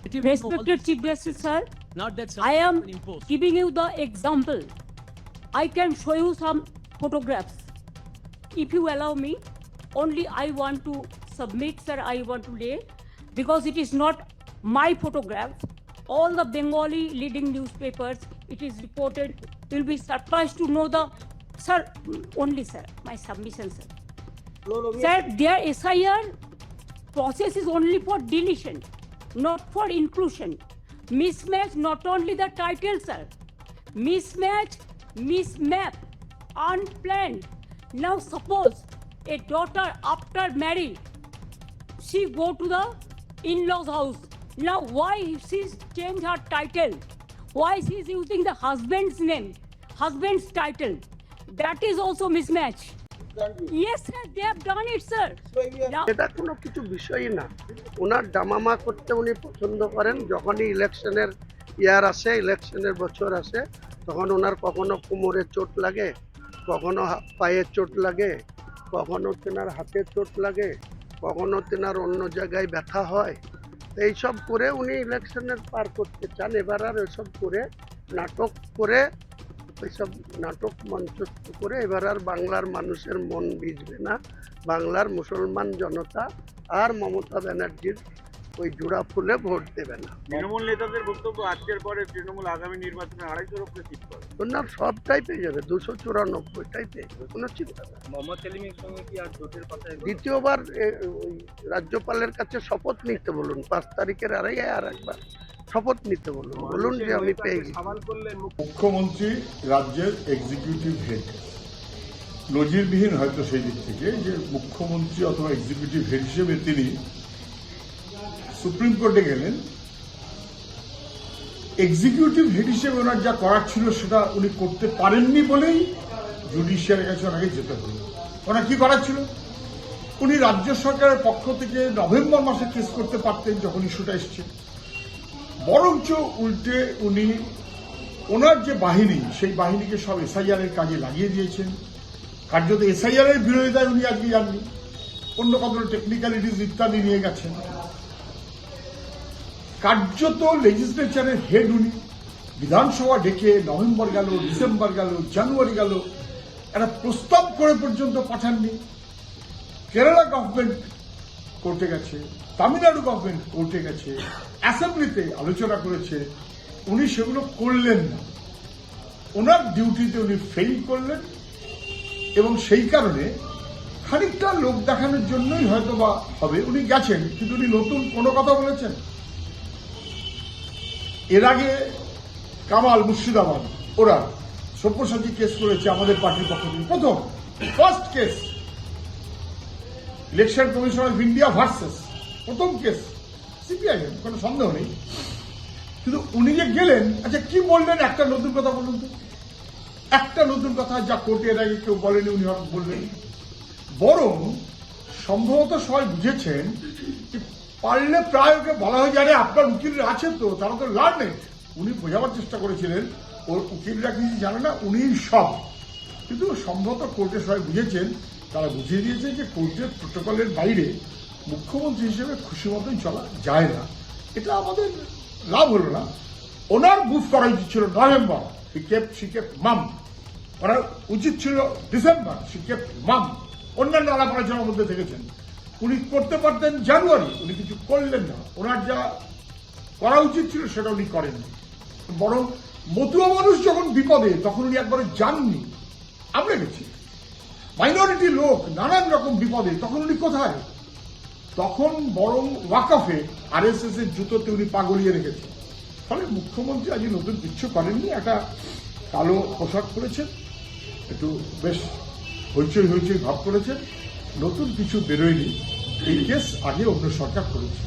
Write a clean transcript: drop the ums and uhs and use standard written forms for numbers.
Respected Chief Justice, sir, Not that I am someone imposed. giving you the example. I can show you some photographs. If you allow me, only I want to submit, sir, I want to lay, because it is not my photograph. All the Bengali leading newspapers, it is reported. You will be surprised to know the, sir, only, sir, my submission, sir. Sir, their SIR process is only for deletion, not for inclusion. Mismatch, not only the title, sir. Mismatch, mismap, unplanned. Now suppose a daughter after marriage, she go to the in-laws house. Now why she's changed her title? Why she's using the husband's name, husband's title? That is also mismatch. Yes, sir, they have done it, sir. Now, এটা কোনো কিছু বিষয়ই না। ওনার ডামামা করতে উনি পছন্দ করেন। যখনই ইলেকশনের ইয়ার আসে, ইলেকশনের বছর আসে, তখন ওনার কখনো কোমরে চোট লাগে, কখনো পায়ে চোট লাগে, কখনো তেনার হাতে চোট লাগে, কখনো তেনার অন্য জায়গায় ব্যথা হয়। এইসব করে উনি ইলেকশনের পার করতে চান। এবার আর এসব করে নাটক করে, এইসব নাটক মঞ্চস্থ করে এবার আর বাংলার মানুষের মন ভিজবে না। বাংলার মুসলমান জনতা আর মমতা ব্যানার্জির ওই জোড়া ফুলে ভোট দেবে না। তৃণমূল নেতাদের বক্তব্য, আজকের পরে তৃণমূল আগামী নির্বাচনে 250-এর উপরে সিট পাবে। ওনার সবটাই পেয়ে যাবে, 294টাই পেয়ে যাবে, কোনো চিন্তা নেই। মোহাম্মদ সেলিমের সঙ্গে কি আর জোটের কথা? দ্বিতীয়বার ওই রাজ্যপালের কাছে শপথ নিতে বলুন, 5 তারিখের আগে আর একবার শপথ নিতে বলুন, বলুন যে আমি পেয়ে গেছি। মুখ্যমন্ত্রী রাজ্যের এক্সিকিউটিভ হেড, নজিরবিহীন হয়তো সেই দিক থেকে যে মুখ্যমন্ত্রী অথবা এক্সিকিউটিভ হেড হিসেবে তিনি সুপ্রিম কোর্টে গেলেন। এক্সিকিউটিভ হেড হিসেবে ওনার যা করার ছিল সেটা উনি করতে পারেননি বলেই জুডিশিয়ারের কাছে ওনাকে যেতে হলো। ওনার কি করার ছিল? উনি রাজ্য সরকারের পক্ষ থেকে নভেম্বর মাসে কেস করতে পারতেন যখন ইস্যুটা এসছে, বরঞ্চ উল্টে উনি ওনার যে বাহিনী, সেই বাহিনীকে সব এসআইআর এর কাজে লাগিয়ে দিয়েছেন। কার্যত এসআইআর এর বিরোধিতায় উনি আজকে যাননি, অন্য কতগুলো টেকনিক্যালিটিস ইত্যাদি নিয়ে গেছেন। কার্যত লেজিসলেচারের হেড উনি, বিধানসভা ডেকে নভেম্বর গেল, ডিসেম্বর গেল, জানুয়ারি গেল, একটা প্রস্তাব করে পর্যন্ত পাঠাননি। কেরালা গভর্নমেন্ট কোর্টে গেছে, তামিলনাড়ু গভর্নমেন্ট কোর্টে গেছে, অ্যাসেম্বলিতে আলোচনা করেছে, উনি সেগুলো করলেন না। ওনার ডিউটিতে উনি ফেল করলেন এবং সেই কারণে খানিকটা লোক দেখানোর জন্যই হয়তো বা হবে উনি গেছেন, কিন্তু উনি নতুন কোনো কথা বলেছেন? এর আগে কামাল, মুর্শিদাবাদ, ওরা সব্যসাচী কেস করেছে আমাদের পার্টির পক্ষ থেকে, প্রথম first case, election commission of India versus, প্রথম কেস সিপিআইএম, কোনো সন্দেহ নেই। কিন্তু উনি যে গেলেন, আচ্ছা কি বললেন? একটা নতুন কথা বলুন তো, একটা নতুন কথা যা কোর্টে এর আগে কেউ বলেনি উনি হঠাৎ বললেন। বরং সম্ভবত সবাই বুঝেছেন যে পারলে প্রায় ওকে বলা হয়ে যায়, আপনার উকিলরা আছে তো, তারা তো লার্নেড। উনি বোঝাবার চেষ্টা করেছিলেন ওর উকিলরা কিছু জানে না, উনি সব। কিন্তু সম্ভবত কোর্টে সবাই বুঝেছেন, তারা বুঝিয়ে দিয়েছে যে কোর্টের প্রোটোকলের বাইরে মুখ্যমন্ত্রী হিসেবে খুশি মতোই চলা যায় না। এটা আমাদের লাভ হলো না। ওনার বুফ করা উচিত ছিল নভেম্বর, শিকেপ মাম। ওনার উচিত ছিল ডিসেম্বর, শিকেপ মাম। অন্যান্য আলাপ আলোচনার মধ্যে থেকেছেন। উনি করতে পারতেন জানুয়ারি, উনি কিছু করলেন না। ওনার যা করা উচিত ছিল সেটা উনি করেননি। বরং মতুয়া মানুষ যখন বিপদে, তখন উনি একবারে যাননি। আমরা গেছি, মাইনরিটি লোক নানান রকম বিপদে, তখন উনি কোথায়? তখন বরং ওয়াকফে আরএসএস এর জুতোতে উনি পা গলিয়ে রেখেছেন। ফলে মুখ্যমন্ত্রী আজ নতুন কিচ্ছু করেননি, একটা কালো পোশাক পরেছেন, একটু বেশ হইচই হইচই ভাব করেছেন, নতুন কিছু বেরোয়নি। এই কেস আগে অন্য সরকার করেছে।